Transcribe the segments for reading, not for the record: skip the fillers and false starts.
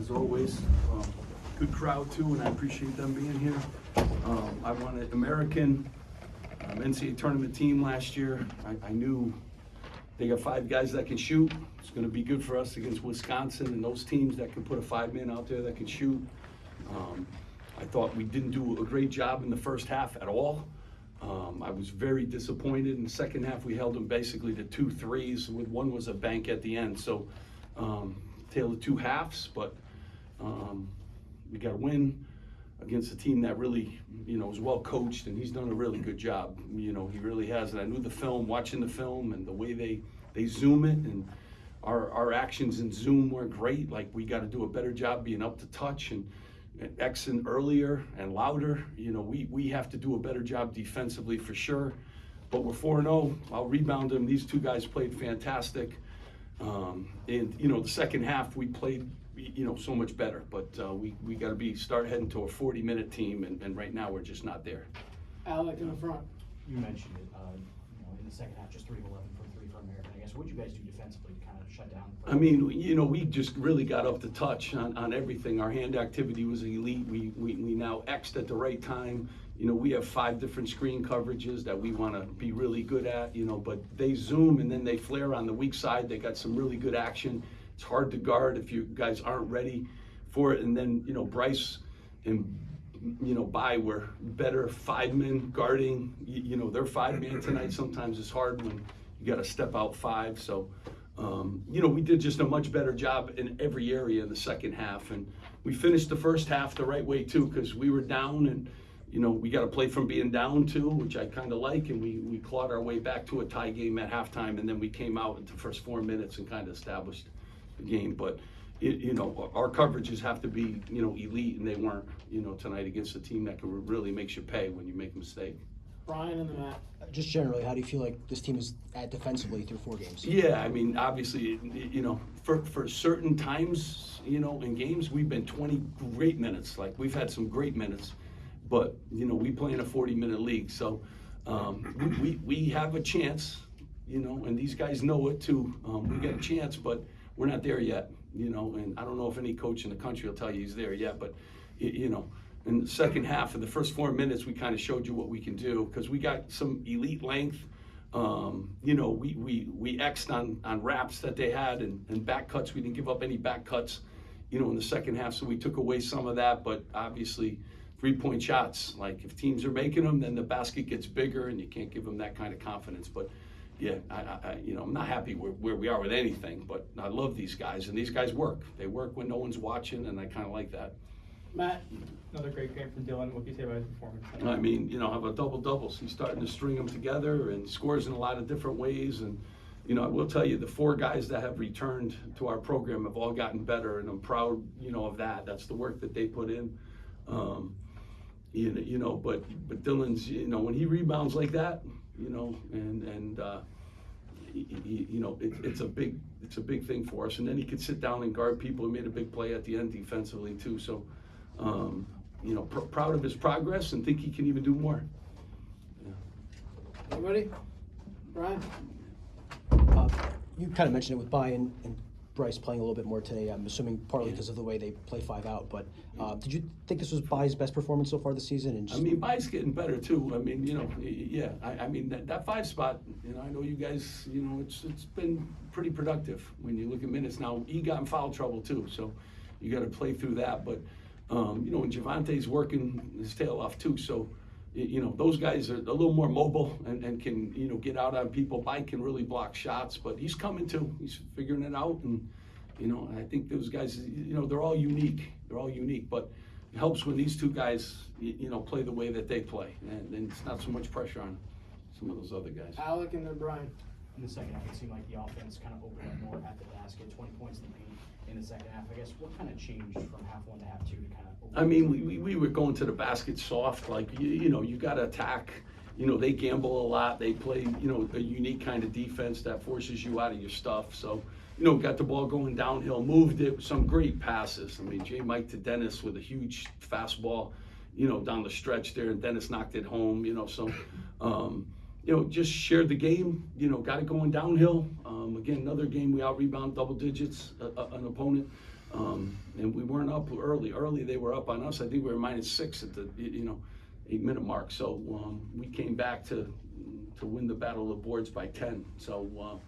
As always, good crowd too, and I appreciate them being here. I won an American NCAA tournament team last year. I knew they got 5 guys that can shoot. It's going to be good for us against Wisconsin and those teams that can put a 5-man out there that can shoot. I thought we didn't do a great job in the first half at all. I was very disappointed. In the second half, we held them basically to 2 threes, with one was a bank at the end. So, tale of 2 halves, but we got a win against a team that really, is well coached, and he's done a really good job. He really has. And I knew the film, watching the film, and the way they zoom it, and our actions in Zoom weren't great. Like, we got to do a better job being up to touch and Xing earlier and louder. We have to do a better job defensively for sure. But we're 4-0. I'll rebound them. These 2 guys played fantastic. And the second half we played so much better, but we got to start heading to a 40-minute team, and right now we're just not there. Alec in the front. You mentioned it, in the second half, just 3 of 11 from 3 from American. I guess, what did you guys do defensively to kind of shut down? I mean, we just really got up to touch on everything. Our hand activity was elite. We now X'd at the right time. We have 5 different screen coverages that we want to be really good at, but they zoom and then they flare on the weak side. They got some really good action. It's hard to guard if you guys aren't ready for it. And then, Bryce and, Bai were better 5-men guarding. Their 5-man tonight sometimes is hard when you got to step out 5. So, we did just a much better job in every area in the second half. And we finished the first half the right way too, because we were down, and we got to play from being down too, which I kind of like, and we clawed our way back to a tie game at halftime, and then we came out in the first 4 minutes and kind of established the game. But our coverages have to be elite, and they weren't tonight against a team that can really makes you pay when you make a mistake. Brian in the mat. Just generally, how do you feel like this team is at defensively through 4 games? Yeah, I mean, obviously, for certain times, in games, we've been 20 great minutes. Like, we've had some great minutes, but, we play in a 40-minute league. So we have a chance, and these guys know it too. We got a chance, but we're not there yet, and I don't know if any coach in the country will tell you he's there yet, but, in the second half of the first 4 minutes, we kind of showed you what we can do, because we got some elite length. We X'd on wraps that they had, and back cuts. We didn't give up any back cuts, in the second half, so we took away some of that. But obviously, 3-point shots, like, if teams are making them, then the basket gets bigger, and you can't give them that kind of confidence. But yeah, I'm not happy where we are with anything, but I love these guys, and these guys work. They work when no one's watching, and I kind of like that. Matt. Another great game from Dylan. What can you say about his performance? I mean, how about double-doubles? He's starting to string them together and scores in a lot of different ways. And, I will tell you, the 4 guys that have returned to our program have all gotten better, and I'm proud, of that. That's the work that they put in. But Dylan's, when he rebounds like that, it's a big thing for us. And then he could sit down and guard people. He made a big play at the end defensively too. So, proud of his progress and think he can even do more. Yeah. Anybody? Brian? You kind of mentioned it with Bai and Bryce playing a little bit more today. I'm assuming partly because of the way they play 5 out. But did you think this was Bai's best performance so far this season? And I mean, Bai's getting better too. I mean, yeah. I mean, that 5 spot, I know you guys, it's been pretty productive when you look at minutes. Now, he got in foul trouble too, so you got to play through that. But, and Javante's working his tail off too, so, those guys are a little more mobile and can, get out on people. Bai can really block shots, but he's coming too. He's figuring it out, and, I think those guys, they're all unique. They're all unique, but it helps when these 2 guys, play the way that they play, and it's not so much pressure on some of those other guys. Alec and then Brian. In the second half, it seemed like the offense kind of opened up more at the basket, 20 points in the paint in the second half. I guess, what kind of changed from half 1 to half 2 to kind of open I mean, we were going to the basket soft, like, you got to attack. They gamble a lot. They play, a unique kind of defense that forces you out of your stuff. So, got the ball going downhill, moved it with some great passes. I mean, J. Mike to Dennis with a huge fastball, down the stretch there, and Dennis knocked it home, so, just shared the game, got it going downhill. Again, another game we out-rebound double digits, an opponent. And we weren't up early. Early they were up on us. I think we were -6 at the 8-minute mark. So we came back to win the battle of the boards by 10. So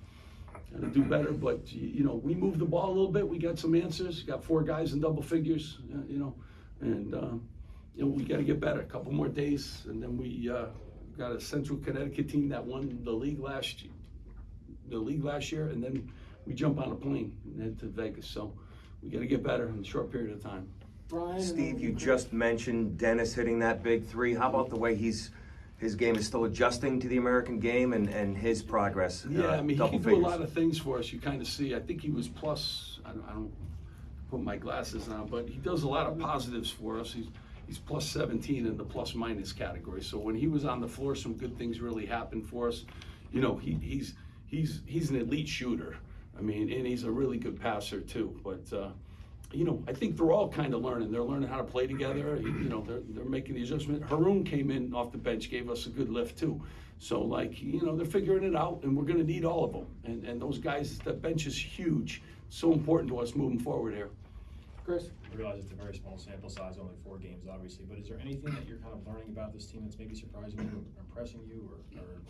gotta do better. But we moved the ball a little bit. We got some answers. Got 4 guys in double figures. And we got to get better. A couple more days, and then we got a Central Connecticut team that won the league last year, and then we jump on a plane and head to Vegas. So we got to get better in a short period of time. Brian. and Steve, then you Chris. just mentioned Dennis hitting that big 3. How about the way his game is still adjusting to the American game and his progress? Yeah, I mean, he double can do a figures. lot of things for us. You kind of see. I think he was plus. I don't put my glasses on, but he does a lot of positives for us. He's plus 17 in the plus minus category. So when he was on the floor, some good things really happened for us. He's an elite shooter. I mean, and he's a really good passer too. But I think they're all kind of learning. They're learning how to play together. They're making the adjustment. Haroon came in off the bench, gave us a good lift too. So they're figuring it out, and we're going to need all of them. And those guys, that bench is huge. So important to us moving forward here. Chris. I realize it's a very small sample size, only 4 games, obviously, but is there anything that you're kind of learning about this team that's maybe surprising you or impressing you, or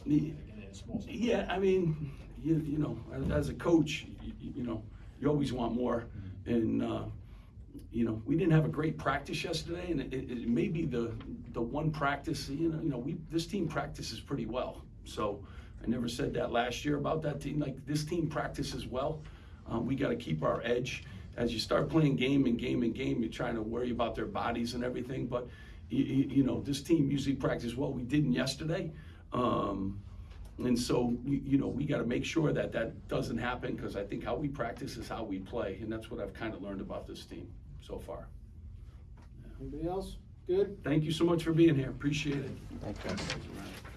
again, in a small sample? Yeah, I mean, as a coach, you always want more. And, we didn't have a great practice yesterday, and it may be the one practice, this team practices pretty well. So I never said that last year about that team. Like, this team practices well. We got to keep our edge. As you start playing game and game and game, you're trying to worry about their bodies and everything. But, this team usually practices well. We didn't yesterday. And so, we got to make sure that doesn't happen, because I think how we practice is how we play. And that's what I've kind of learned about this team so far. Anybody else? Good? Thank you so much for being here. Appreciate it. Thank you.